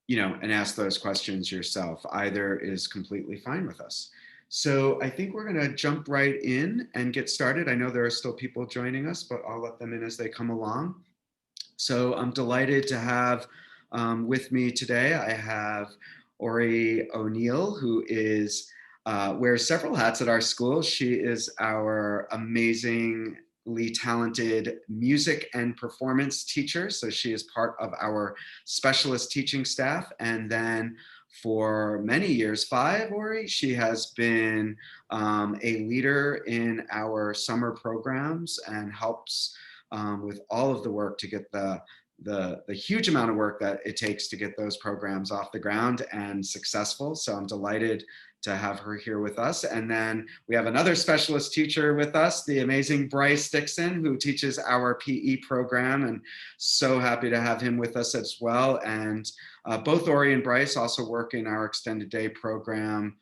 and ask those questions yourself. Either is completely fine with us. So I think we're going to jump right in and get started. I know there are still people joining us, but I'll let them in as they come along. So I'm delighted to have with me today, I have Ori O'Neill, who wears several hats at our school. She is our amazingly talented music and performance teacher. So she is part of our specialist teaching staff. And then for many years, 5, Ori, she has been a leader in our summer programs and helps with all of the work to get the huge amount of work that it takes to get those programs off the ground and successful. So I'm delighted to have her here with us. And then we have another specialist teacher with us, the amazing Bryce Dixon, who teaches our PE program, and so happy to have him with us as well. And both Ori and Bryce also work in our extended day program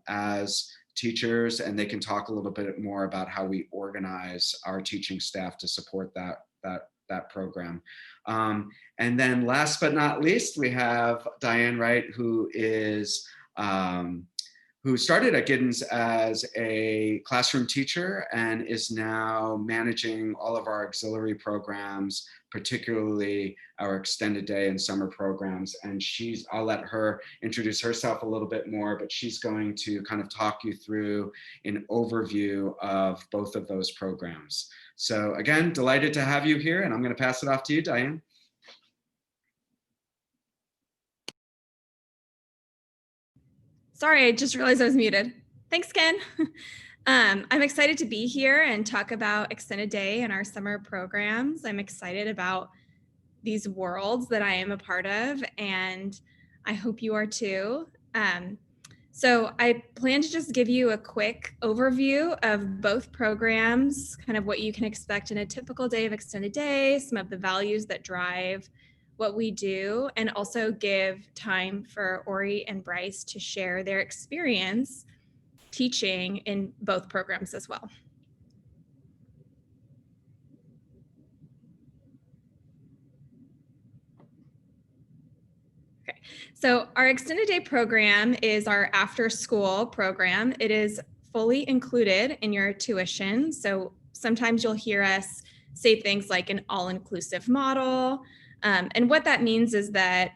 as teachers, and they can talk a little bit more about how we organize our teaching staff to support that program. And then last but not least, we have Diane Wright, who started at Giddens as a classroom teacher and is now managing all of our auxiliary programs, particularly our extended day and summer programs. And I'll let her introduce herself a little bit more, but she's going to kind of talk you through an overview of both of those programs. So again, delighted to have you here, and I'm going to pass it off to you, Diane. Sorry, I just realized I was muted. Thanks, Ken. I'm excited to be here and talk about extended day and our summer programs. I'm excited about these worlds that I am a part of, and I hope you are too. So I plan to just give you a quick overview of both programs, kind of what you can expect in a typical day of extended day, some of the values that drive what we do, and also give time for Ori and Bryce to share their experience teaching in both programs as well. Okay, so our extended day program is our after school program. It is fully included in your tuition. So sometimes you'll hear us say things like an all-inclusive model. And what that means is that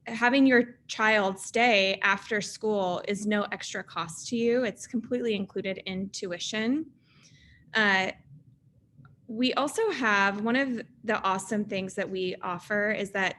having your child stay after school is no extra cost to you. It's completely included in tuition. We also have, one of the awesome things that we offer is that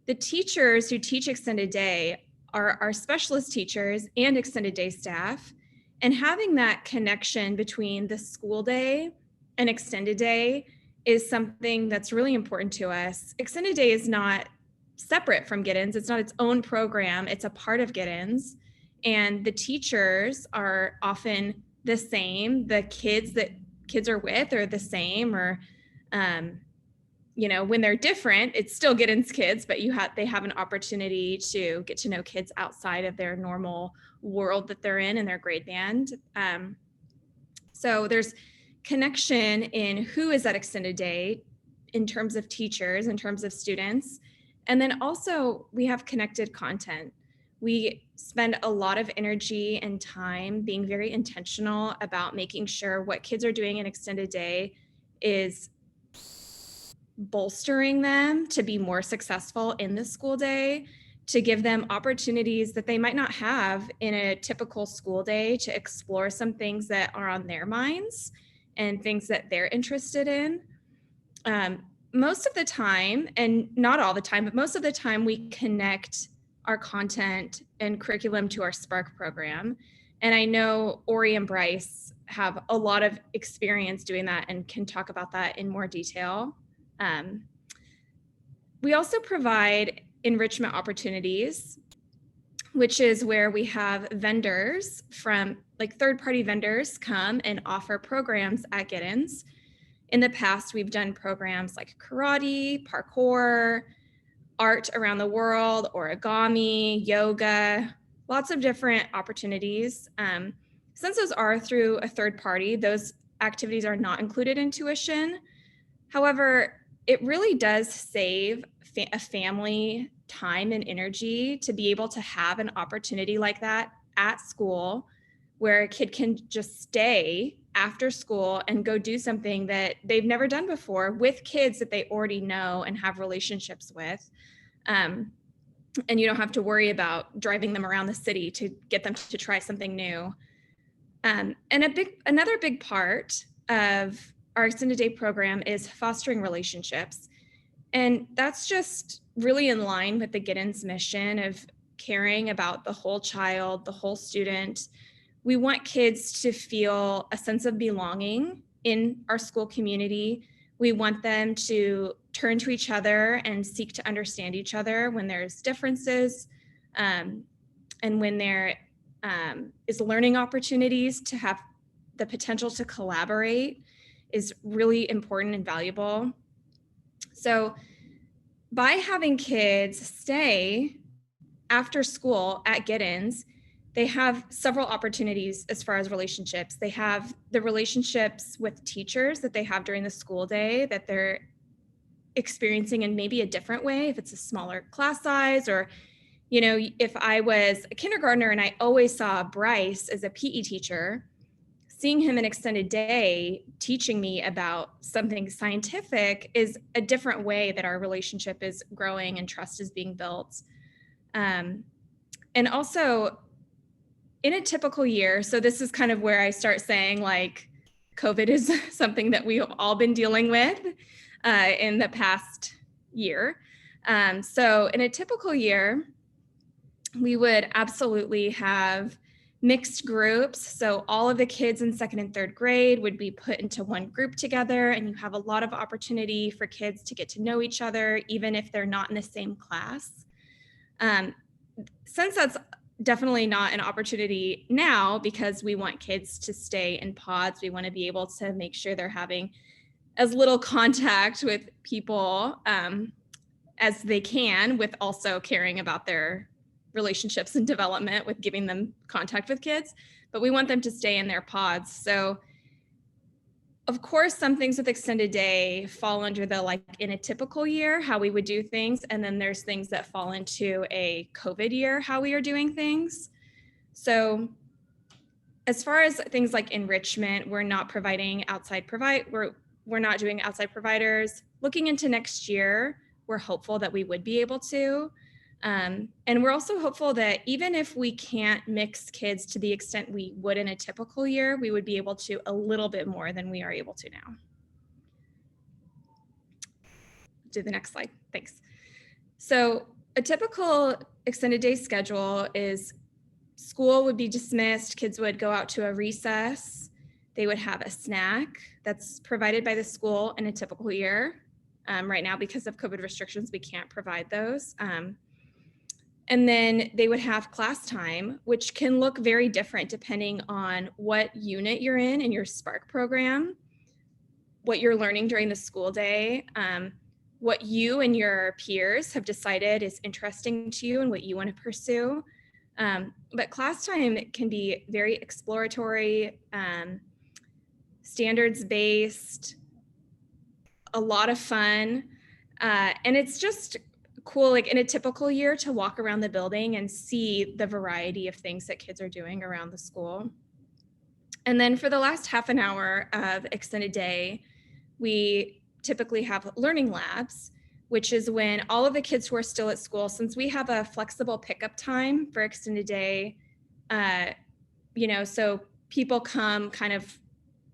the teachers who teach extended day are our specialist teachers and extended day staff. And having that connection between the school day and extended day is something that's really important to us. Extended day is not separate from Giddens. It's not its own program. It's a part of Giddens. And the teachers are often the same. The kids that kids are with are the same, or, when they're different, it's still Giddens kids, but they have an opportunity to get to know kids outside of their normal world that they're in their grade band. So there's connection in who is at extended day in terms of teachers, in terms of students. And then also we have connected content. We spend a lot of energy and time being very intentional about making sure what kids are doing in extended day is bolstering them to be more successful in the school day, to give them opportunities that they might not have in a typical school day, to explore some things that are on their minds and things that they're interested in. Most of the time, and not all the time, but most of the time, we connect our content and curriculum to our Spark program. And I know Ori and Bryce have a lot of experience doing that and can talk about that in more detail. We also provide enrichment opportunities, which is where we have vendors from third-party vendors come and offer programs at Giddens. In the past, we've done programs like karate, parkour, art around the world, origami, yoga, lots of different opportunities. Since those are through a third party, those activities are not included in tuition. However, it really does save a family time and energy to be able to have an opportunity like that at school where a kid can just stay after school and go do something that they've never done before with kids that they already know and have relationships with. And you don't have to worry about driving them around the city to get them to try something new. And another big part of our extended day program is fostering relationships. And that's just really in line with the Giddens mission of caring about the whole child, the whole student. We want kids to feel a sense of belonging in our school community. We want them to turn to each other and seek to understand each other when there's differences, and when there is learning opportunities. To have the potential to collaborate is really important and valuable. So by having kids stay after school at Giddens, they have several opportunities as far as relationships. They have the relationships with teachers that they have during the school day that they're experiencing in maybe a different way, if it's a smaller class size, or, you know, if I was a kindergartner and I always saw Bryce as a PE teacher, seeing him an extended day teaching me about something scientific is a different way that our relationship is growing and trust is being built. And also, in a typical year, so this is kind of where I start saying like COVID is something that we've all been dealing with in the past year. So in a typical year, we would absolutely have mixed groups. So all of the kids in second and third grade would be put into one group together, and you have a lot of opportunity for kids to get to know each other, even if they're not in the same class. Since that's definitely not an opportunity now, because we want kids to stay in pods, we want to be able to make sure they're having as little contact with people as they can, with also caring about their relationships and development with giving them contact with kids, but we want them to stay in their pods. So of course, some things with extended day fall under the, like in a typical year, how we would do things. And then there's things that fall into a COVID year, how we are doing things. So as far as things like enrichment, we're not providing outside we're not doing outside providers. Looking into next year, we're hopeful that we would be able to. And we're also hopeful that even if we can't mix kids to the extent we would in a typical year, we would be able to a little bit more than we are able to now. Do the next slide, thanks. So a typical extended day schedule is school would be dismissed, kids would go out to a recess, they would have a snack that's provided by the school in a typical year. Right now, because of COVID restrictions, we can't provide those. And then they would have class time, which can look very different depending on what unit you're in your Spark program, what you're learning during the school day, what you and your peers have decided is interesting to you and what you want to pursue. But class time can be very exploratory, standards-based, a lot of fun. And it's just cool, like in a typical year, to walk around the building and see the variety of things that kids are doing around the school. And then for the last half an hour of extended day, we typically have learning labs, which is when all of the kids who are still at school, since we have a flexible pickup time for extended day, so people come kind of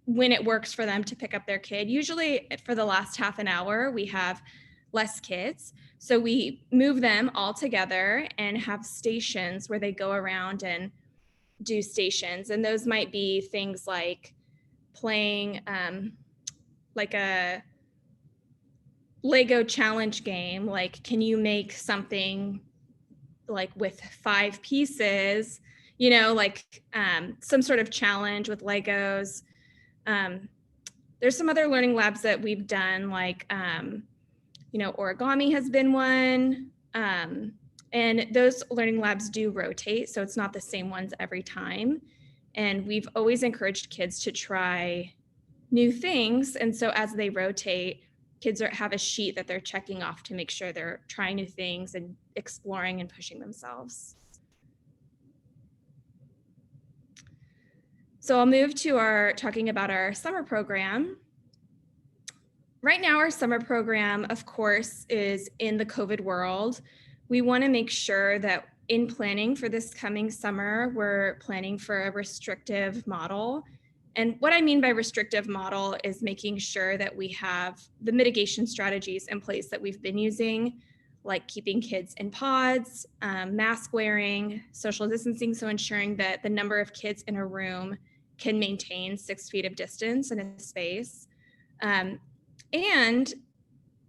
when it works for them to pick up their kid. Usually for the last half an hour, we have less kids. So we move them all together and have stations where they go around and do stations. And those might be things like playing like a Lego challenge game. Like, can you make something like with 5 pieces, like some sort of challenge with Legos. There's some other learning labs that we've done, like origami has been one, and those learning labs do rotate, so it's not the same ones every time. And we've always encouraged kids to try new things, and so as they rotate, kids have a sheet that they're checking off to make sure they're trying new things and exploring and pushing themselves. So I'll move to talking about our summer program. Right now, our summer program, of course, is in the COVID world. We want to make sure that in planning for this coming summer, we're planning for a restrictive model. And what I mean by restrictive model is making sure that we have the mitigation strategies in place that we've been using, like keeping kids in pods, mask wearing, social distancing, so ensuring that the number of kids in a room can maintain 6 feet of distance in a space. And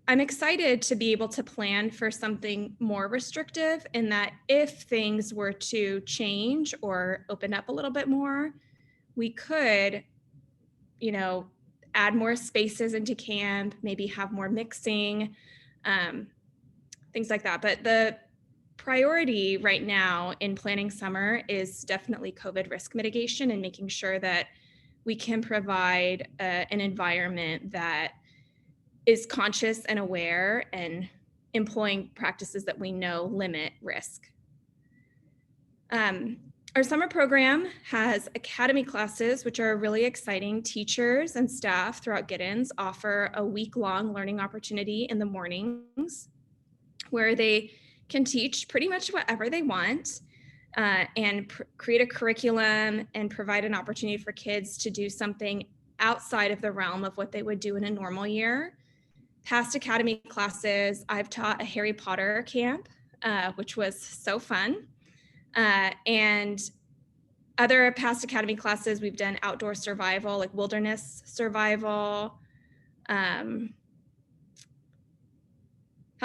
I'm excited to be able to plan for something more restrictive, in that if things were to change or open up a little bit more, we could, add more spaces into camp, maybe have more mixing, things like that. But the priority right now in planning summer is definitely COVID risk mitigation and making sure that we can provide an environment that is conscious and aware and employing practices that we know limit risk. Our summer program has academy classes, which are really exciting. Teachers and staff throughout Giddens offer a week-long learning opportunity in the mornings where they can teach pretty much whatever they want and create a curriculum and provide an opportunity for kids to do something outside of the realm of what they would do in a normal year. Past academy classes, I've taught a Harry Potter camp, which was so fun. And other past academy classes, we've done outdoor survival, like wilderness survival. Help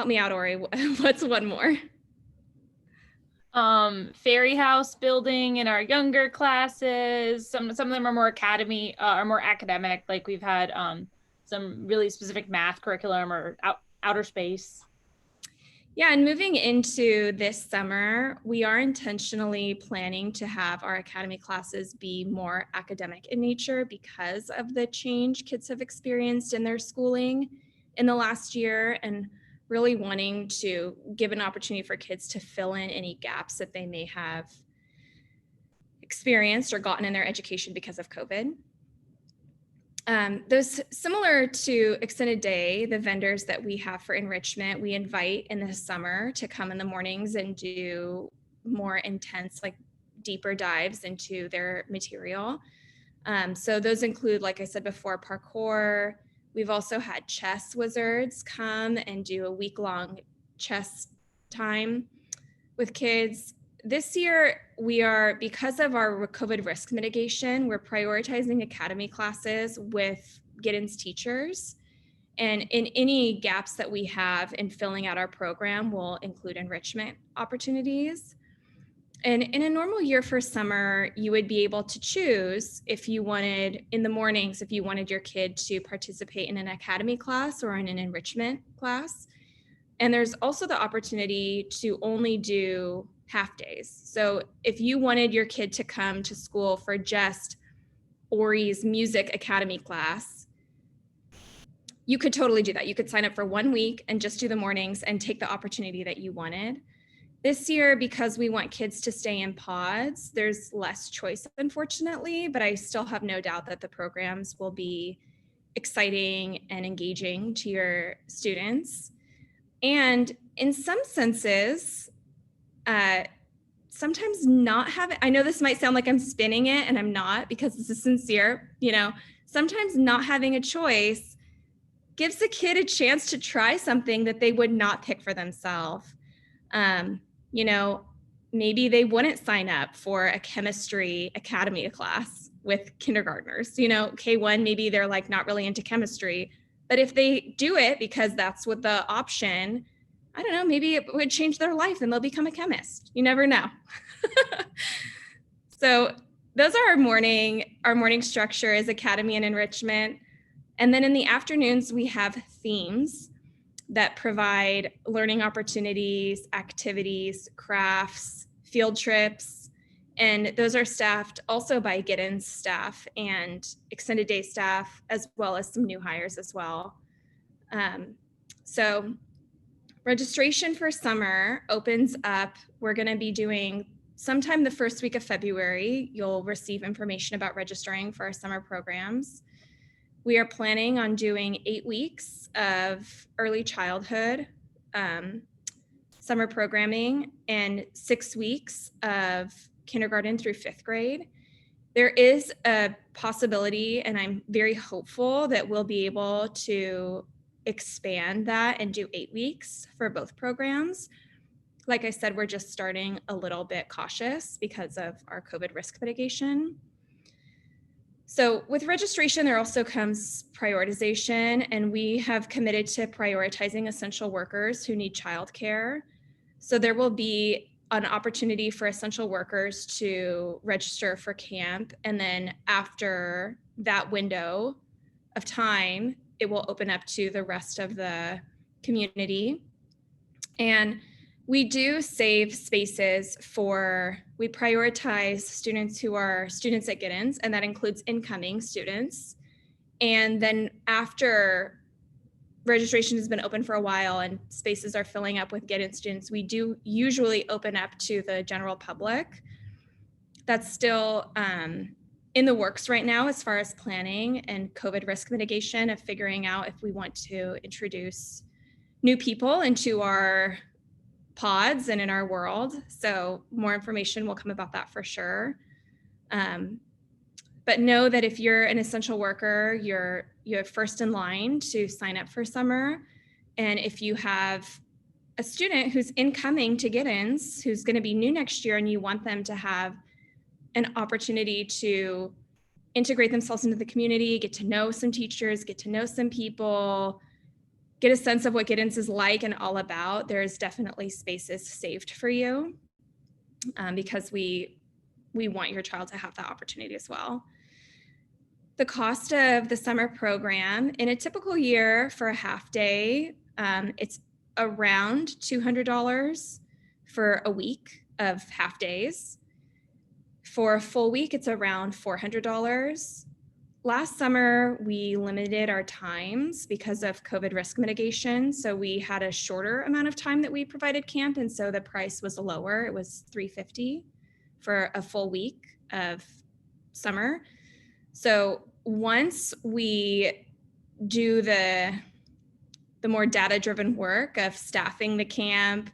me out, Ori. What's one more? Fairy house building in our younger classes. Some of them are more academy, are more academic. Like we've had some really specific math curriculum or outer space. Yeah, and moving into this summer, we are intentionally planning to have our academy classes be more academic in nature because of the change kids have experienced in their schooling in the last year, and really wanting to give an opportunity for kids to fill in any gaps that they may have experienced or gotten in their education because of COVID. Those similar to Extended Day, the vendors that we have for enrichment, we invite in the summer to come in the mornings and do more intense, like deeper dives into their material. So those include, like I said before, parkour. We've also had chess wizards come and do a week-long chess time with kids. This year, we are, because of our COVID risk mitigation, we're prioritizing academy classes with Giddens teachers. And in any gaps that we have in filling out our program, we'll include enrichment opportunities. And in a normal year for summer, you would be able to choose if you wanted, in the mornings, if you wanted your kid to participate in an academy class or in an enrichment class. And there's also the opportunity to only do half days. So if you wanted your kid to come to school for just Ori's music academy class, you could totally do that. You could sign up for 1 week and just do the mornings and take the opportunity that you wanted. This year, because we want kids to stay in pods, there's less choice, unfortunately, but I still have no doubt that the programs will be exciting and engaging to your students. And in some senses, sometimes not having, I know this might sound like I'm spinning it, and I'm not, because this is sincere, sometimes not having a choice gives the kid a chance to try something that they would not pick for themselves. Maybe they wouldn't sign up for a chemistry academy class with kindergartners, K1, maybe they're like not really into chemistry, but if they do it because that's what the option, I don't know, maybe it would change their life and they'll become a chemist. You never know. So those are our morning structure is academy and enrichment. And then in the afternoons, we have themes that provide learning opportunities, activities, crafts, field trips. And those are staffed also by Giddens staff and Extended Day staff, as well as some new hires as well. So registration for summer opens up. We're going to be doing sometime the first week of February. You'll receive information about registering for our summer programs. We are planning on doing 8 weeks of early childhood summer programming and 6 weeks of kindergarten through 5th grade. There is a possibility, and I'm very hopeful that we'll be able to expand that and do 8 weeks for both programs. Like I said, we're just starting a little bit cautious because of our COVID risk mitigation. So with registration, there also comes prioritization, and we have committed to prioritizing essential workers who need childcare. So there will be an opportunity for essential workers to register for camp. And then after that window of time, it will open up to the rest of the community. And we do save spaces we prioritize students who are students at Giddens, and that includes incoming students. And then after registration has been open for a while and spaces are filling up with Giddens students, we do usually open up to the general public. That's still in the works right now as far as planning and COVID risk mitigation of figuring out if we want to introduce new people into our pods and in our world. So more information will come about that for sure. But know that if you're an essential worker, you're first in line to sign up for summer. And if you have a student who's incoming to Giddens, who's going to be new next year, and you want them to have an opportunity to integrate themselves into the community, get to know some teachers, get to know some people, get a sense of what Giddens is like and all about, there's definitely spaces saved for you because we want your child to have that opportunity as well. The cost of the summer program in a typical year for a half day, it's around $200 for a week of half days. For a full week, it's around $400. Last summer, we limited our times because of COVID risk mitigation. So we had a shorter amount of time that we provided camp. And so the price was lower. It was $350 for a full week of summer. So once we do the more data-driven work of staffing the camp,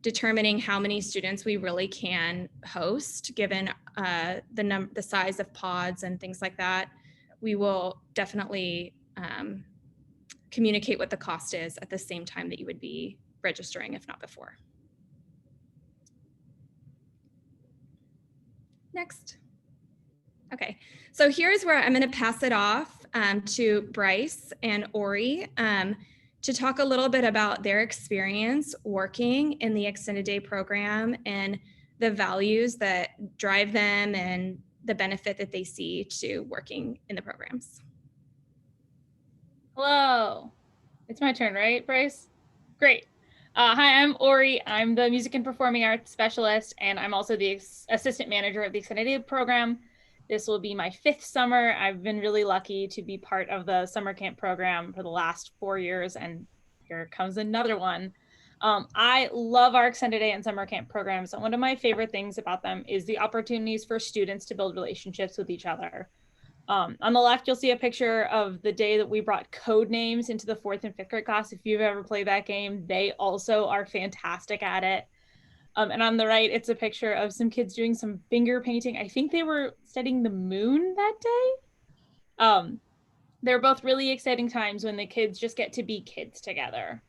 determining how many students we really can host, given the size of pods and things like that, we will definitely communicate what the cost is at the same time that you would be registering, if not before. Next. Okay, so here's where I'm going to pass it off to Bryce and Ori to talk a little bit about their experience working in the extended day program and the values that drive them and the benefit that they see to working in the programs. Hello, it's my turn, right, Bryce? Great. Hi, I'm Ori. I'm the music and performing arts specialist, and I'm also the assistant manager of the extended day program. This will be my 5th summer. I've been really lucky to be part of the summer camp program for the last 4 years, and here comes another one. I love our extended day and summer camp programs. And one of my favorite things about them is the opportunities for students to build relationships with each other. On the left, you'll see a picture of the day that we brought code names into the 4th and 5th grade class. If you've ever played that game, they also are fantastic at it. And on the right, it's a picture of some kids doing some finger painting. I think they were studying the moon that day. They're both really exciting times when the kids just get to be kids together.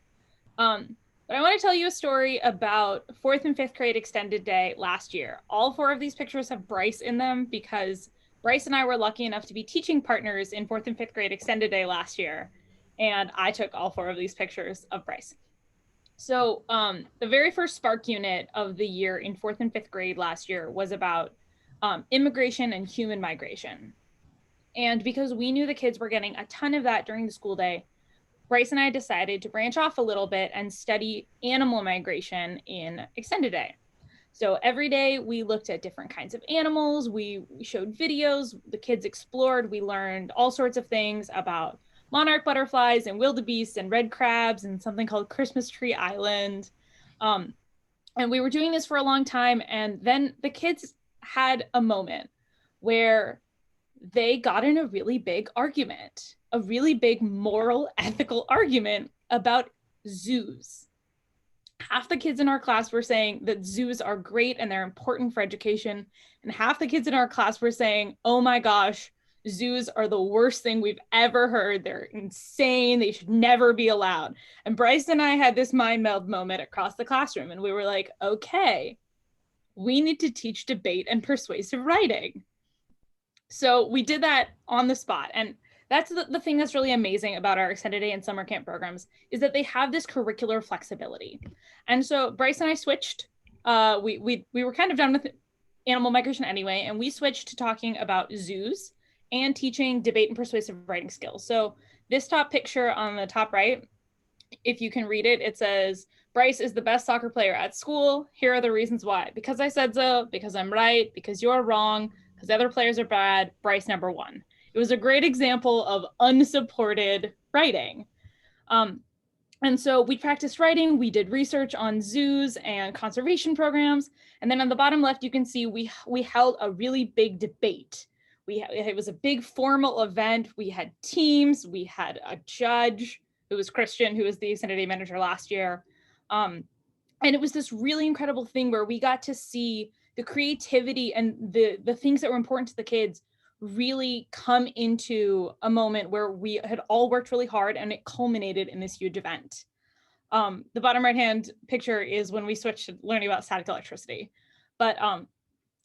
But I want to tell you a story about 4th and 5th grade extended day last year. All 4 of these pictures have Bryce in them because Bryce and I were lucky enough to be teaching partners in 4th and 5th grade extended day last year. And I took all 4 of these pictures of Bryce. So the very first Spark unit of the year in 4th and 5th grade last year was about immigration and human migration. And because we knew the kids were getting a ton of that during the school day, Bryce and I decided to branch off a little bit and study animal migration in extended day. So every day we looked at different kinds of animals, we showed videos, the kids explored, we learned all sorts of things about monarch butterflies and wildebeests and red crabs and something called Christmas Tree Island. And we were doing this for a long time. And then the kids had a moment where they got in a really big argument, a really big moral, ethical argument about zoos. Half the kids in our class were saying that zoos are great and they're important for education. And half the kids in our class were saying, oh my gosh, zoos are the worst thing we've ever heard. They're insane. They should never be allowed. And Bryce and I had this mind meld moment across the classroom. And we were like, okay, we need to teach debate and persuasive writing. So we did that on the spot. And that's the thing that's really amazing about our extended day and summer camp programs is that they have this curricular flexibility. And so Bryce and I switched. We were kind of done with animal migration anyway, and we switched to talking about zoos and teaching debate and persuasive writing skills. So this top picture on the top right, if you can read it, it says, Bryce is the best soccer player at school. Here are the reasons why. Because I said so, because I'm right, because you're wrong, because other players are bad, Bryce number one. It was a great example of unsupported writing. And so we practiced writing, we did research on zoos and conservation programs. And then on the bottom left, you can see we held a really big debate. It was a big formal event. We had teams, we had a judge who was Christian, who was the extended day manager last year. And it was this really incredible thing where we got to see the creativity and the things that were important to the kids really come into a moment where we had all worked really hard and it culminated in this huge event. The bottom right-hand picture is when we switched to learning about static electricity. But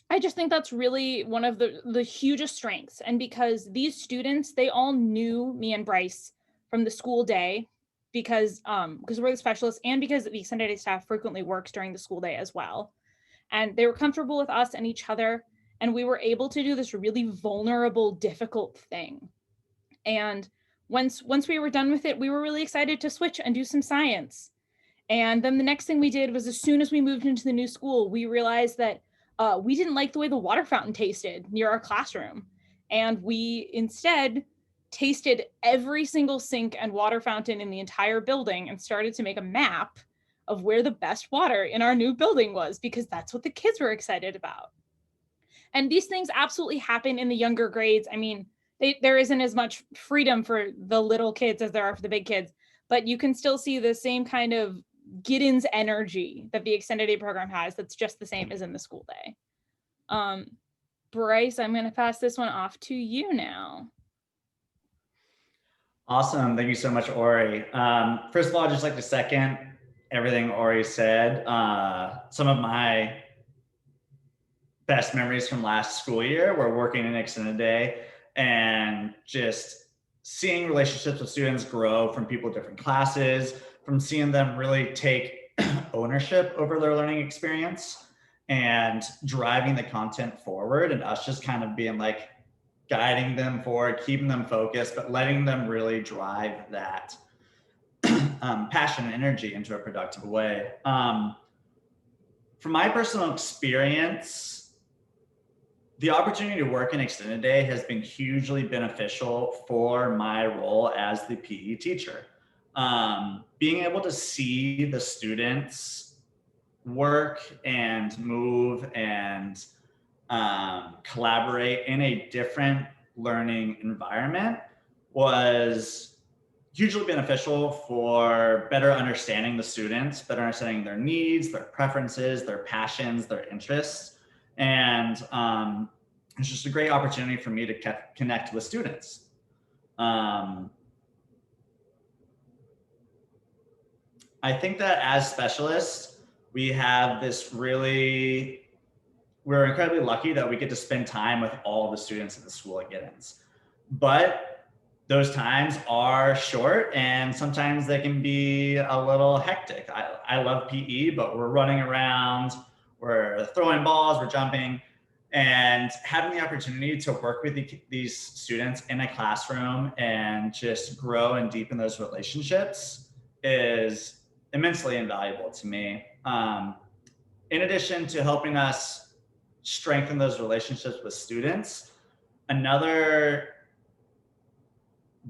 I just think that's really one of the hugest strengths. And because these students, they all knew me and Bryce from the school day because we're the specialists and because the extended day staff frequently works during the school day as well. And they were comfortable with us and each other. And we were able to do this really vulnerable, difficult thing. And once we were done with it, we were really excited to switch and do some science. And then the next thing we did was as soon as we moved into the new school, we realized that we didn't like the way the water fountain tasted near our classroom. And we instead tasted every single sink and water fountain in the entire building and started to make a map of where the best water in our new building was, because that's what the kids were excited about. And these things absolutely happen in the younger grades. I mean, there isn't as much freedom for the little kids as there are for the big kids, but you can still see the same kind of Giddens energy that the extended day program has that's just the same as in the school day. Bryce, I'm going to pass this one off to you now. Awesome. Thank you so much, Ori. First of all, I'd just like to second everything Ori said. Some of my best memories from last school year were working in extended day and just seeing relationships with students grow from people in different classes, from seeing them really take ownership over their learning experience and driving the content forward, and us just kind of being like guiding them forward, keeping them focused, but letting them really drive that passion and energy into a productive way. From my personal experience, the opportunity to work in extended day has been hugely beneficial for my role as the PE teacher. Being able to see the students work and move and collaborate in a different learning environment was hugely beneficial for better understanding the students, better understanding their needs, their preferences, their passions, their interests. And it's just a great opportunity for me to connect with students. I think that as specialists, we have this we're incredibly lucky that we get to spend time with all the students at the school at Giddens. But those times are short and sometimes they can be a little hectic. I love PE, but we're running around, we're throwing balls, we're jumping, and having the opportunity to work with these students in a classroom and just grow and deepen those relationships is immensely invaluable to me. In addition to helping us strengthen those relationships with students, another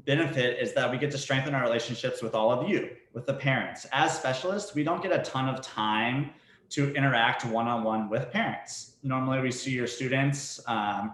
benefit is that we get to strengthen our relationships with all of you, with the parents. As specialists, we don't get a ton of time to interact one-on-one with parents. Normally we see your students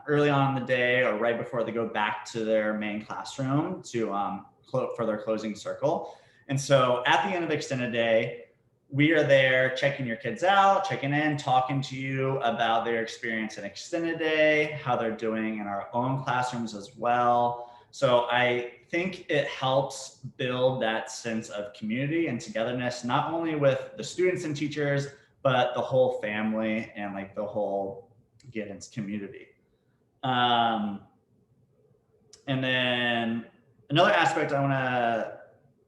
early on in the day or right before they go back to their main classroom for their closing circle. And so at the end of Extended Day, we are there checking your kids out, checking in, talking to you about their experience in Extended Day, how they're doing in our own classrooms as well. So I think it helps build that sense of community and togetherness, not only with the students and teachers, but the whole family and like the whole Giddens community. And then another aspect I want to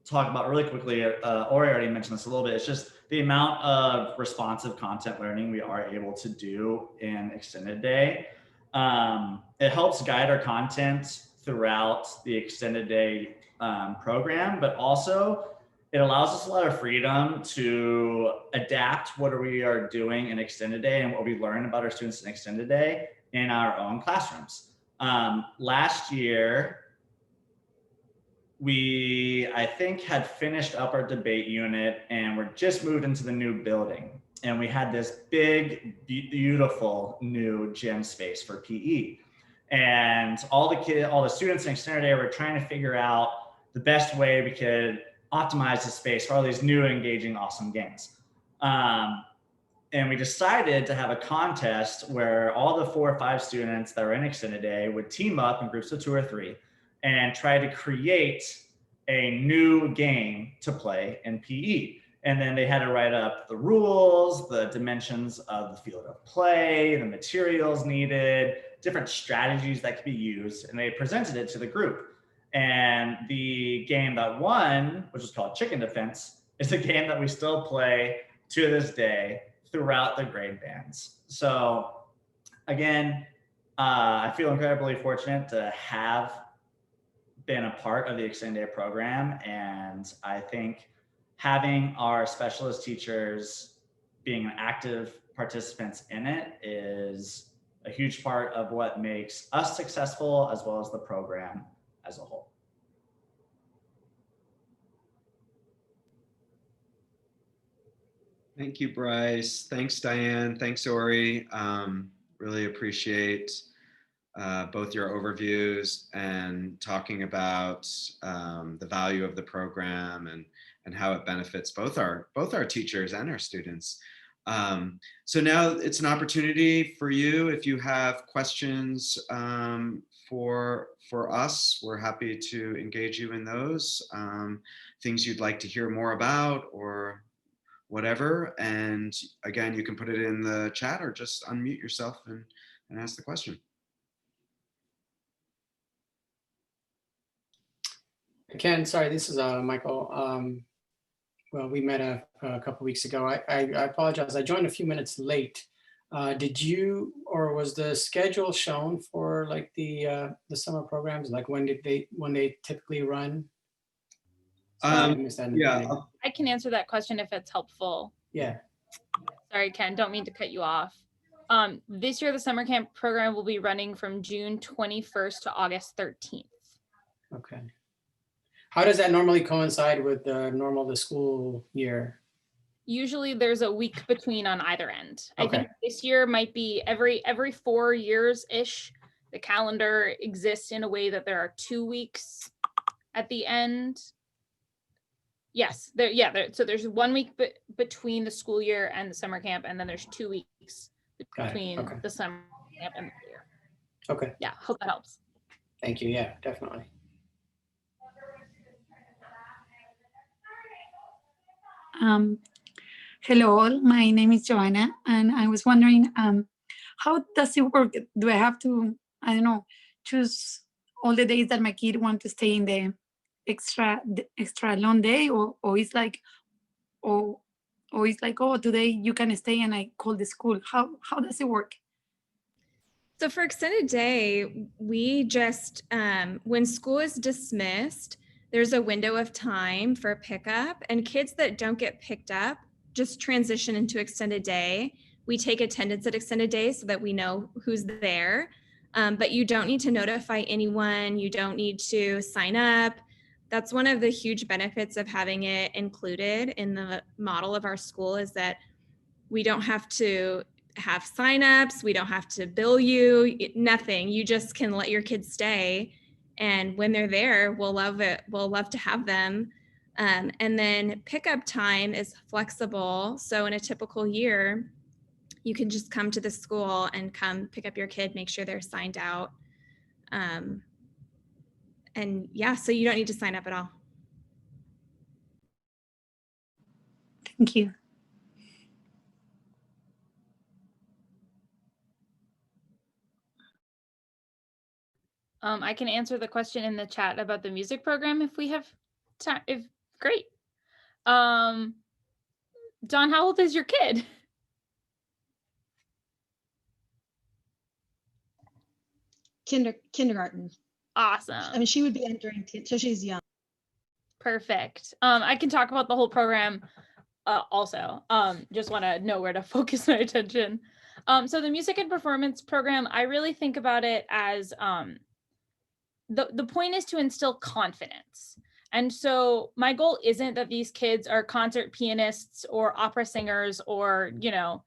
talk about really quickly, Ori already mentioned this a little bit, it's just the amount of responsive content learning we are able to do in Extended Day. It helps guide our content throughout the Extended Day program, but also it allows us a lot of freedom to adapt what we are doing in Extended Day and what we learn about our students in Extended Day in our own classrooms. Last year, we, I think, had finished up our debate unit and we're just moved into the new building. And we had this big, beautiful new gym space for PE. And all the students in Extended Day were trying to figure out the best way we could optimize the space for all these new, engaging, awesome games. And we decided to have a contest where all the 4 or 5 students that were in Extended Day would team up in groups of 2 or 3 and try to create a new game to play in PE. And then they had to write up the rules, the dimensions of the field of play, the materials needed, different strategies that could be used, and they presented it to the group. And the game that won, which is called Chicken Defense, is a game that we still play to this day throughout the grade bands. So again, I feel incredibly fortunate to have been a part of the Extended Day program. And I think having our specialist teachers being active participants in it is a huge part of what makes us successful, as well as the program as a whole. Thank you, Bryce. Thanks, Diane. Thanks, Ori. Really appreciate both your overviews and talking about the value of the program and how it benefits both our teachers and our students. So now it's an opportunity for you. If you have questions for us, we're happy to engage you in those, things you'd like to hear more about or whatever. And again, you can put it in the chat or just unmute yourself and ask the question. Ken, sorry, this is Michael. Well, we met a couple weeks ago. I apologize. I joined a few minutes late. Did you, or was the schedule shown for like the summer programs? Like when they typically run? Sorry, I missed that in the Yeah. beginning. I can answer that question if it's helpful. Yeah. Sorry, Ken, don't mean to cut you off. This year, the summer camp program will be running from June 21st to August 13th. Okay. How does that normally coincide with the school year? Usually there's a week between on either end. I Okay. think this year might be every 4 years-ish. The calendar exists in a way that there are 2 weeks at the end. Yes, so there's 1 week between the school year and the summer camp, and then there's 2 weeks Got it. between Okay. the summer camp and the year. Okay. Yeah, hope that helps. Thank you. Yeah, definitely. Hello all, my name is Joanna, and I was wondering, how does it work? Do I have to, I don't know, choose all the days that my kid want to stay in the extra long day, or it's like, or it's like, oh, today you can stay and I call the school. How does it work? So for Extended Day, we just, when school is dismissed, there's a window of time for pickup, and kids that don't get picked up just transition into Extended Day. We take attendance at Extended Day so that we know who's there. But you don't need to notify anyone. You don't need to sign up. That's one of the huge benefits of having it included in the model of our school, is that we don't have to have signups. We don't have to bill you, nothing. You just can let your kids stay. And when they're there, we'll love it. We'll love to have them. And then pickup time is flexible. So in a typical year, you can just come to the school and come pick up your kid, make sure they're signed out. And yeah, so you don't need to sign up at all. Thank you. I can answer the question in the chat about the music program if we have time. Great. Don, how old is your kid? Kindergarten. Awesome. I mean, she would be entering, so she's young. Perfect. I can talk about the whole program also. Just want to know where to focus my attention. So the music and performance program, I really think about it as the point is to instill confidence. And so my goal isn't that these kids are concert pianists or opera singers or, you know,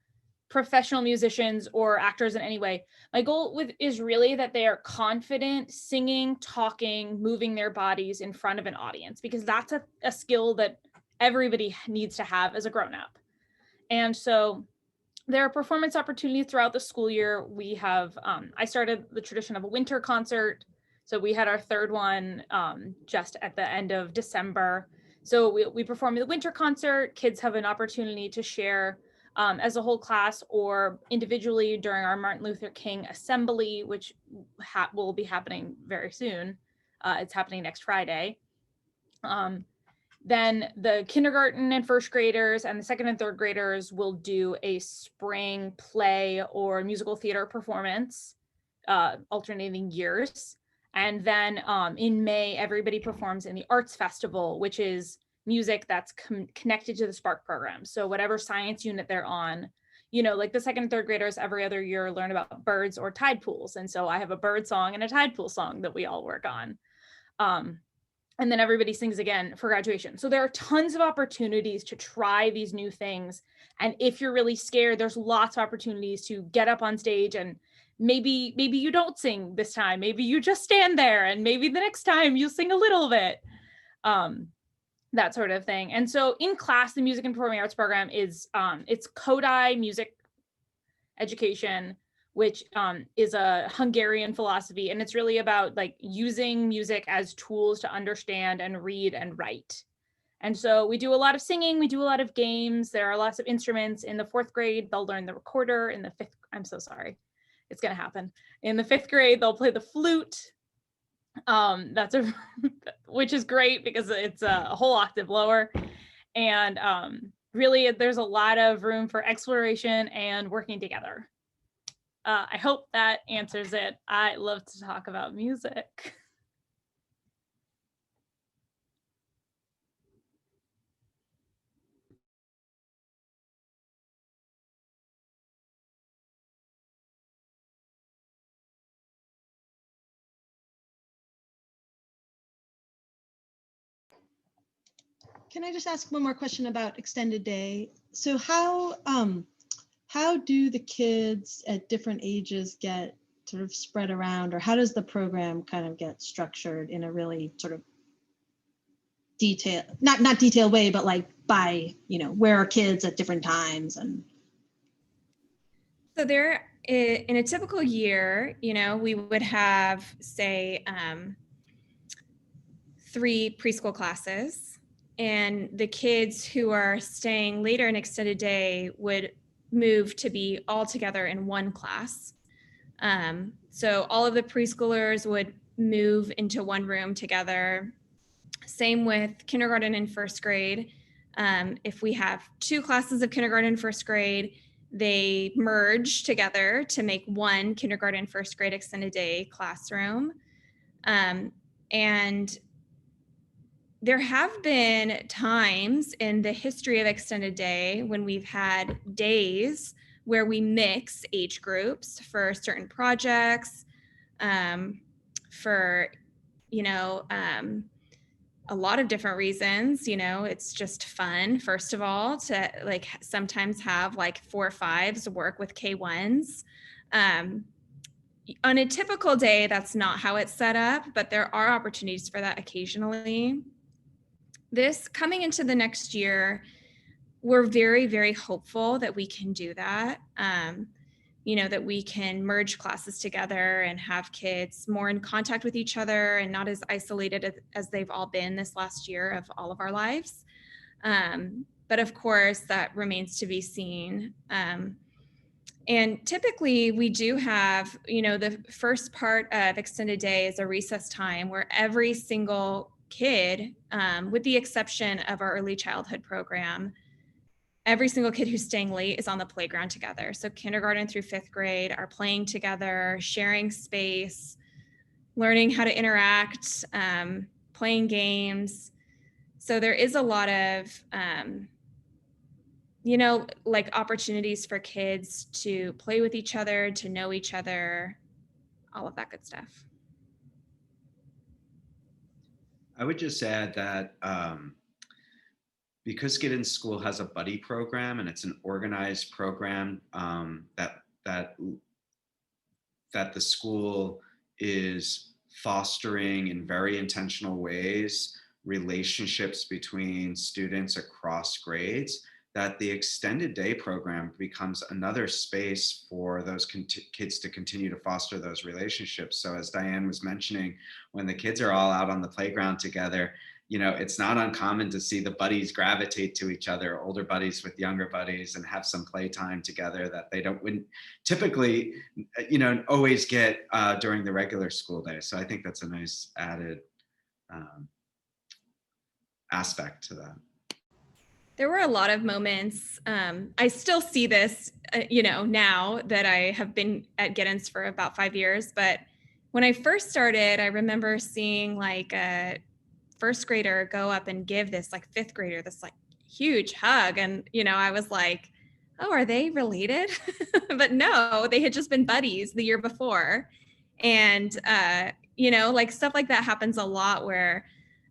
professional musicians or actors in any way. My goal is really that they are confident singing, talking, moving their bodies in front of an audience, because that's a skill that everybody needs to have as a grown-up. And so there are performance opportunities throughout the school year. We have, I started the tradition of a winter concert. So we had our third one just at the end of December. So we perform the winter concert. Kids have an opportunity to share as a whole class or individually during our Martin Luther King Assembly, which will be happening very soon. It's happening next Friday. Then the kindergarten and first graders and the second and third graders will do a spring play or musical theater performance, alternating years. And then in May, everybody performs in the Arts Festival, which is music that's connected to the Spark program. So whatever science unit they're on, you know, like the second and third graders every other year learn about birds or tide pools. And so I have a bird song and a tide pool song that we all work on. And then everybody sings again for graduation. So there are tons of opportunities to try these new things. And if you're really scared, there's lots of opportunities to get up on stage, and maybe you don't sing this time. Maybe you just stand there, and maybe the next time you'll sing a little bit, that sort of thing. And so in class, the music and performing arts program is, it's Kodály music education, which is a Hungarian philosophy. And it's really about like using music as tools to understand and read and write. And so we do a lot of singing, we do a lot of games. There are lots of instruments. In the fourth grade, they'll learn the recorder. In the fifth, I'm so sorry, it's gonna happen. In the fifth grade, they'll play the flute. Which is great because it's a whole octave lower. And really, there's a lot of room for exploration and working together. I hope that answers it. I love to talk about music. Can I just ask one more question about extended day? So how do the kids at different ages get sort of spread around, or how does the program kind of get structured in a really sort of not detailed way, but like by, you know, where are kids at different times? And so there, in a typical year, you know, we would have, say, 3 preschool classes, and the kids who are staying later in extended day would move to be all together in one class. So all of the preschoolers would move into one room together. Same with kindergarten and first grade. If we have 2 classes of kindergarten and first grade, they merge together to make one kindergarten and first grade extended day classroom. And there have been times in the history of extended day when we've had days where we mix age groups for certain projects. for, a lot of different reasons. It's just fun, first of all, to like sometimes have like 4 or 5s work with K1s. On a typical day, that's not how it's set up, but there are opportunities for that occasionally. This coming into the next year, we're very, very hopeful that we can do that. That we can merge classes together and have kids more in contact with each other and not as isolated as they've all been this last year of all of our lives. But of course, that remains to be seen. And typically we do have, the first part of extended day is a recess time where every single kid, with the exception of our early childhood program, every single kid who's staying late is on the playground together. So kindergarten through 5th grade are playing together, sharing space, learning how to interact, playing games. So there is a lot of, like opportunities for kids to play with each other, to know each other, all of that good stuff. I would just add that because Get in School has a buddy program and it's an organized program, that the school is fostering in very intentional ways relationships between students across grades, that the extended day program becomes another space for those kids to continue to foster those relationships. So as Diane was mentioning, when the kids are all out on the playground together, it's not uncommon to see the buddies gravitate to each other, older buddies with younger buddies, and have some playtime together that they wouldn't typically, always get during the regular school day. So I think that's a nice added aspect to that. There were a lot of moments. I still see this, now that I have been at Giddens for about 5 years. But when I first started, I remember seeing like a 1st grader go up and give this like 5th grader this like huge hug. And, I was like, oh, are they related? But no, they had just been buddies the year before. And, like stuff like that happens a lot where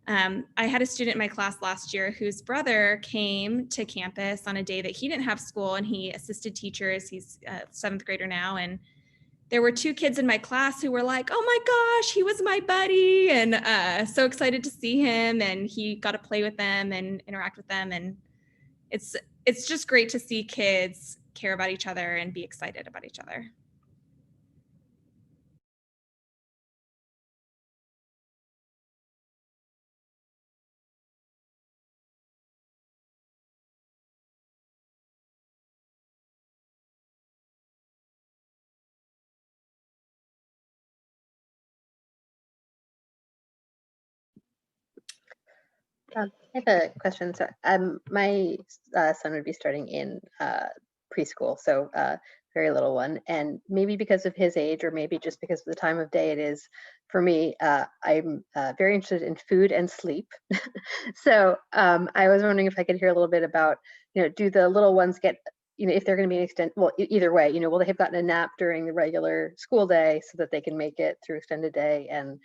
I had a student in my class last year whose brother came to campus on a day that he didn't have school, and he assisted teachers. He's a 7th grader now. And there were 2 kids in my class who were like, oh my gosh, he was my buddy. And so excited to see him. And he got to play with them and interact with them. And it's just great to see kids care about each other and be excited about each other. I have a question. So, my son would be starting in preschool, so very little one, and maybe because of his age, or maybe just because of the time of day it is, for me, I'm very interested in food and sleep. So I was wondering if I could hear a little bit about, do the little ones get, if they're going to be an extended, well, either way, will they have gotten a nap during the regular school day so that they can make it through extended day, and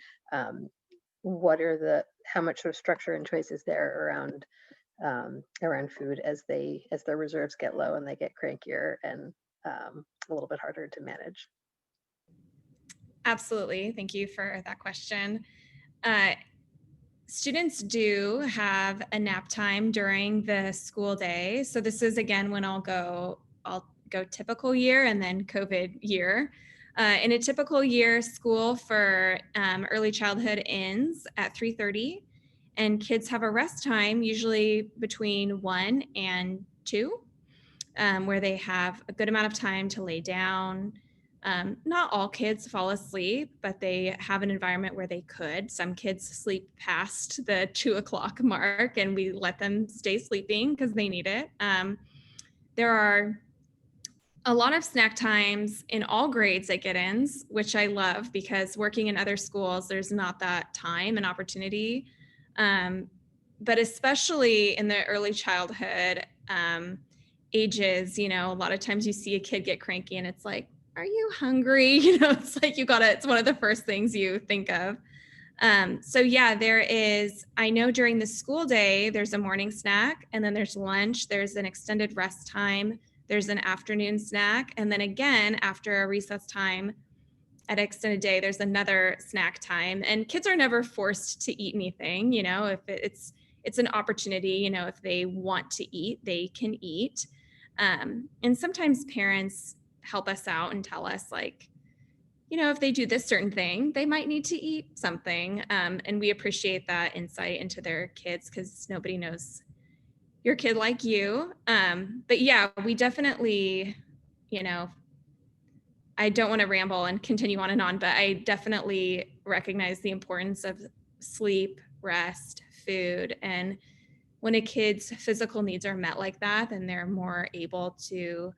what are how much sort of structure and choices there around food as their reserves get low and they get crankier and a little bit harder to manage? Absolutely. Thank you for that question. Students do have a nap time during the school day. So this is, again, when I'll go typical year and then COVID year. In a typical year, school for early childhood ends at 3:30, and kids have a rest time usually between 1 and 2, where they have a good amount of time to lay down. Not all kids fall asleep, but they have an environment where they could. Some kids sleep past the 2 o'clock mark, and we let them stay sleeping because they need it. There are a lot of snack times in all grades at Giddens, which I love because working in other schools, there's not that time and opportunity. But especially in the early childhood ages, a lot of times you see a kid get cranky and it's like, are you hungry? It's like it's one of the first things you think of. So yeah, I know during the school day, there's a morning snack, and then there's lunch, there's an extended rest time, there's an afternoon snack, and then again, after a recess time at extended day, there's another snack time. And kids are never forced to eat anything, if it's an opportunity, if they want to eat, they can eat. And sometimes parents help us out and tell us if they do this certain thing, they might need to eat something. And we appreciate that insight into their kids because nobody knows your kid like you. But yeah, we definitely, I don't want to ramble and continue on and on, but I definitely recognize the importance of sleep, rest, food. And when a kid's physical needs are met like that, then they're more able to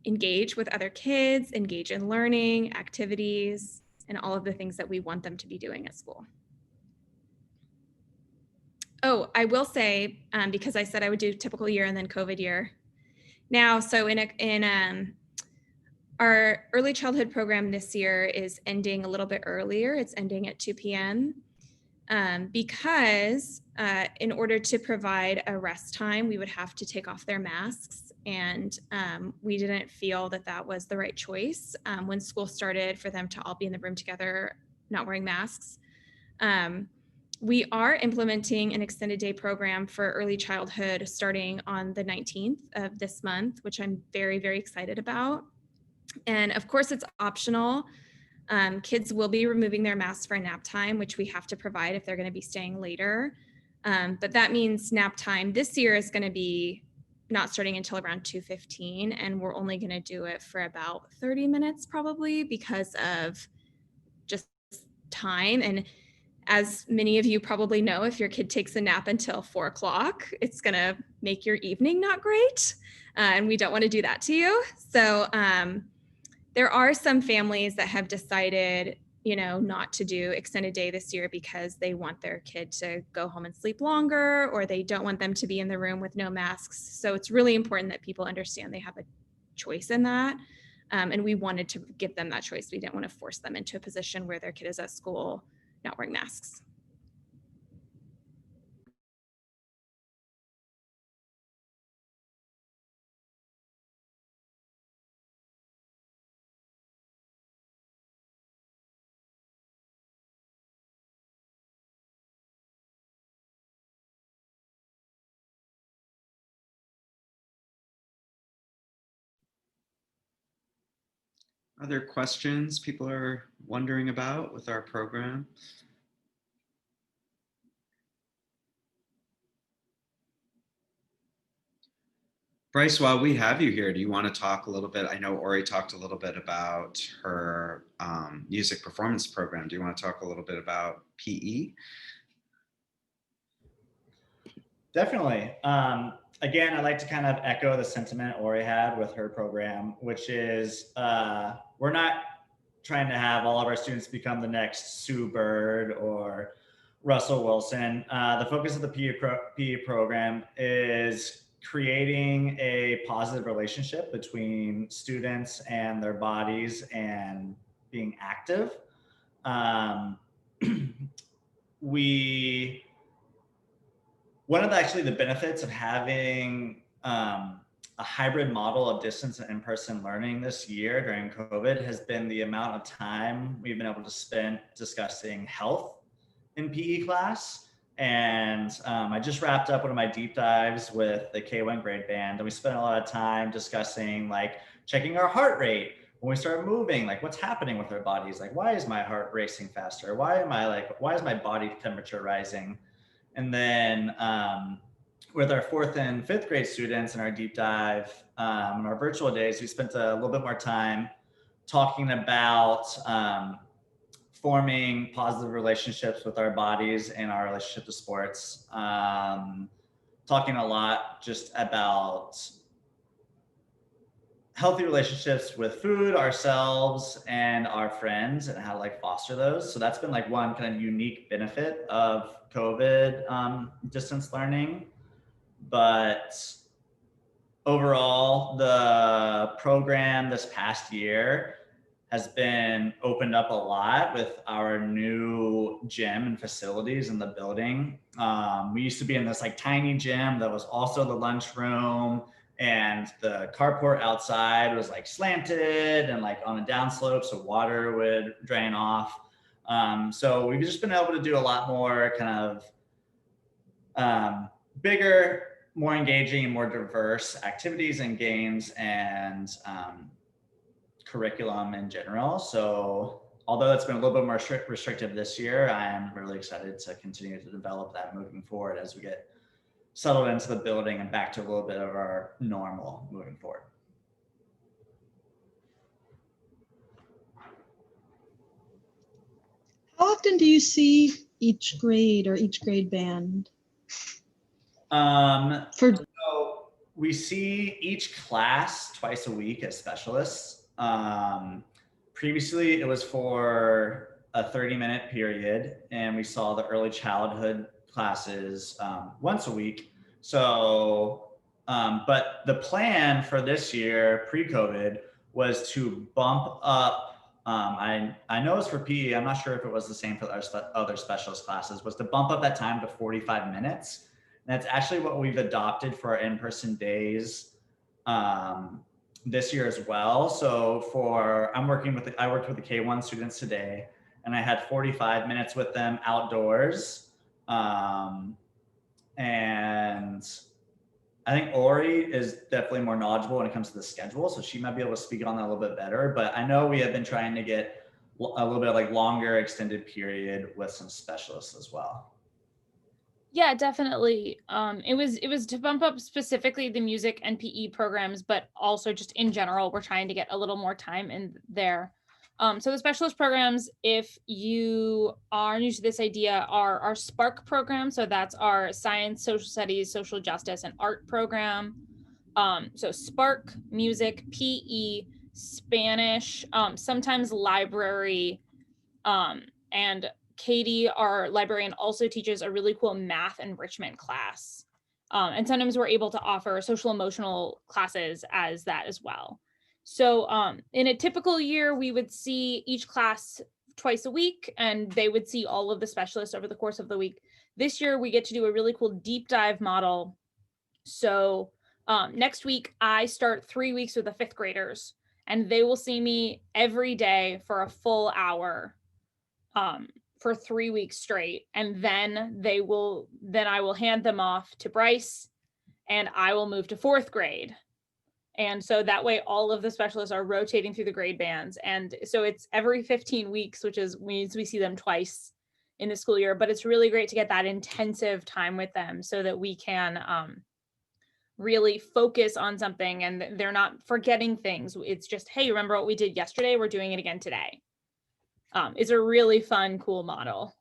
engage with other kids, engage in learning, activities, and all of the things that we want them to be doing at school. Oh, I will say, because I said I would do typical year and then COVID year. Now, so in our early childhood program this year is ending a little bit earlier. It's ending at 2 p.m. Because in order to provide a rest time, we would have to take off their masks. And we didn't feel that was the right choice when school started for them to all be in the room together, not wearing masks. We are implementing an extended day program for early childhood starting on the 19th of this month, which I'm very, very excited about. And of course, it's optional. Kids will be removing their masks for nap time, which we have to provide if they're going to be staying later. But that means nap time this year is going to be not starting until around 2:15, and we're only going to do it for about 30 minutes probably because of just time. And as many of you probably know, if your kid takes a nap until 4 o'clock, it's going to make your evening not great. And we don't want to do that to you. So there are some families that have decided, not to do extended day this year because they want their kid to go home and sleep longer, or they don't want them to be in the room with no masks. So it's really important that people understand they have a choice in that. And we wanted to give them that choice. We didn't want to force them into a position where their kid is at school not wearing masks. Other questions people are wondering about with our program? Bryce, while we have you here, do you want to talk a little bit? I know Ori talked a little bit about her music performance program. Do you want to talk a little bit about PE? Definitely. Again, I'd like to kind of echo the sentiment Ori had with her program, which is we're not trying to have all of our students become the next Sue Bird or Russell Wilson. The focus of the PE program is creating a positive relationship between students and their bodies and being active. One of the benefits of having a hybrid model of distance and in-person learning this year during COVID has been the amount of time we've been able to spend discussing health in PE class. And I just wrapped up one of my deep dives with the K1 grade band, and we spent a lot of time discussing checking our heart rate when we start moving, what's happening with our bodies, why is my heart racing faster? Why is my body temperature rising? And then with our 4th and 5th grade students in our deep dive on our virtual days, we spent a little bit more time talking about forming positive relationships with our bodies and our relationship to sports. Talking a lot just about healthy relationships with food, ourselves, and our friends, and how to foster those. So that's been one kind of unique benefit of COVID distance learning. But overall, the program this past year has been opened up a lot with our new gym and facilities in the building. We used to be in this like tiny gym that was also the lunchroom, and the carport outside was like slanted and like on a downslope, so water would drain off. So we've just been able to do a lot more kind of bigger, more engaging and more diverse activities and games and curriculum in general. So although it's been a little bit more restrictive this year, I am really excited to continue to develop that moving forward as we get settled into the building and back to a little bit of our normal moving forward. How often do you see each grade or each grade band? For So we see each class twice a week as specialists. Previously, it was for a 30-minute period, and we saw the early childhood classes once a week. So, but the plan for this year, pre-COVID, was to bump up. I know it's for PE. I'm not sure if it was the same for our other specialist classes. Was to bump up that time to 45 minutes. And that's actually what we've adopted for our in-person days this year as well. So I worked with the K1 students today, and I had 45 minutes with them outdoors. And I think Ori is definitely more knowledgeable when it comes to the schedule, so she might be able to speak on that a little bit better. But I know we have been trying to get a little bit like longer extended period with some specialists as well. Yeah, definitely. It was to bump up specifically the music and PE programs, but also just in general, we're trying to get a little more time in there. So the specialist programs, if you are new to this idea, are our SPARK program. So that's our science, social studies, social justice, and art program. So SPARK, music, PE, Spanish, sometimes library, and Katie, our librarian, also teaches a really cool math enrichment class. And sometimes we're able to offer social emotional classes as that as well. So in a typical year, we would see each class twice a week, and they would see all of the specialists over the course of the week. This year, we get to do a really cool deep dive model. So next week, I start 3 weeks with the 5th graders, and they will see me every day for a full hour for 3 weeks straight. And then I will hand them off to Bryce, and I will move to 4th grade. And so that way all of the specialists are rotating through the grade bands. And so it's every 15 weeks, which means we see them twice in the school year, but it's really great to get that intensive time with them so that we can really focus on something and they're not forgetting things. It's just, hey, remember what we did yesterday? We're doing it again today. It's a really fun, cool model.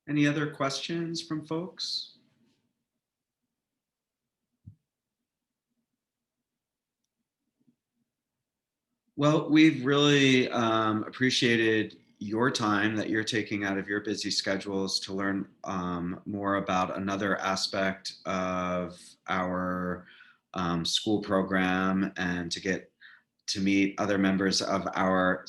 Any other questions from folks? Well, we've really appreciated your time that you're taking out of your busy schedules to learn more about another aspect of our school program and to get to meet other members of our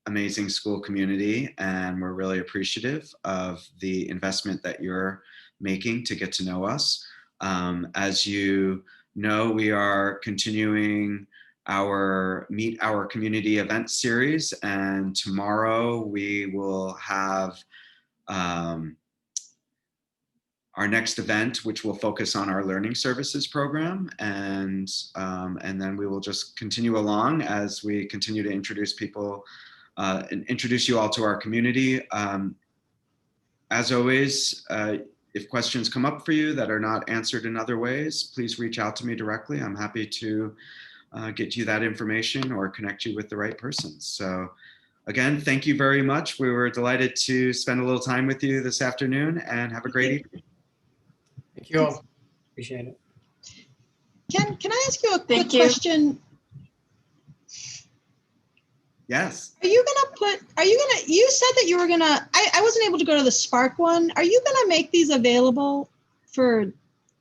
amazing school community. And we're really appreciative of the investment that you're making to get to know us. As you know, we are continuing our Meet Our Community event series, and tomorrow we will have our next event, which will focus on our learning services program, and then we will just continue along as we continue to introduce people and introduce you all to our community. As always, if questions come up for you that are not answered in other ways, please reach out to me directly. I'm happy to get you that information or connect you with the right person. So again, thank you very much. We were delighted to spend a little time with you this afternoon, and have a great evening. Thank you all. Appreciate it. Ken, can I ask you a quick Thank you. question? Yes. You said that you were gonna, I wasn't able to go to the Spark one. Are you gonna make these available for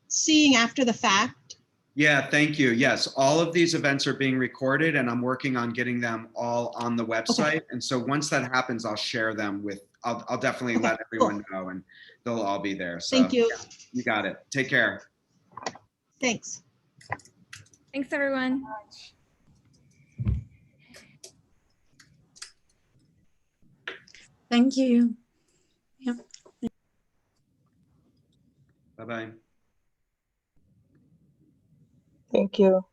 seeing after the fact? Yeah, thank you. Yes, all of these events are being recorded, and I'm working on getting them all on the website. And so once that happens, I'll share them with, I'll definitely Okay, let everyone know, and they'll all be there. So Thank you. you got it. Take care. Thanks. Thanks, everyone. Thank you. Bye-bye. Thank you.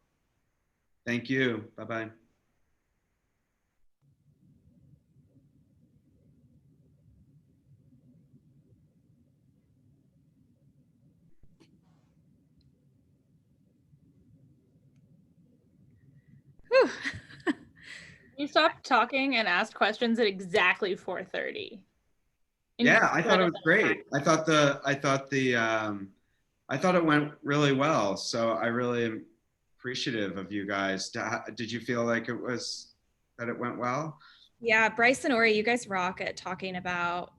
Thank you. Bye-bye. Whew. You stopped talking and asked questions at exactly 4:30. Yeah, I thought it was great. I thought it went really well. So I really am appreciative of you guys. Did you feel like it went well? Yeah, Bryce and Ori, you guys rock at talking about,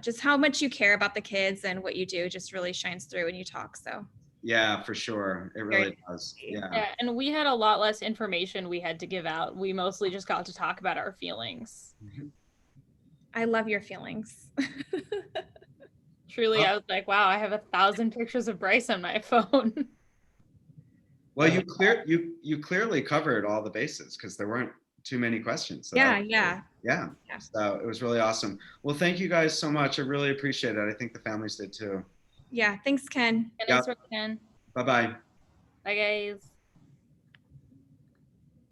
just how much you care about the kids, and what you do just really shines through when you talk. So Yeah, for sure. It really Very does. nice. Yeah. Yeah, and we had a lot less information we had to give out. We mostly just got to talk about our feelings. I love your feelings. Truly, I was like, wow, I have 1,000 pictures of Bryce on my phone. Well, you clearly covered all the bases, because there weren't too many questions. So Yeah, that was yeah. Yeah. Yeah. So it was really awesome. Well, thank you guys so much. I really appreciate it. I think the families did too. Yeah, thanks, Ken. And Yeah. it's Ken. Bye-bye. Bye, guys.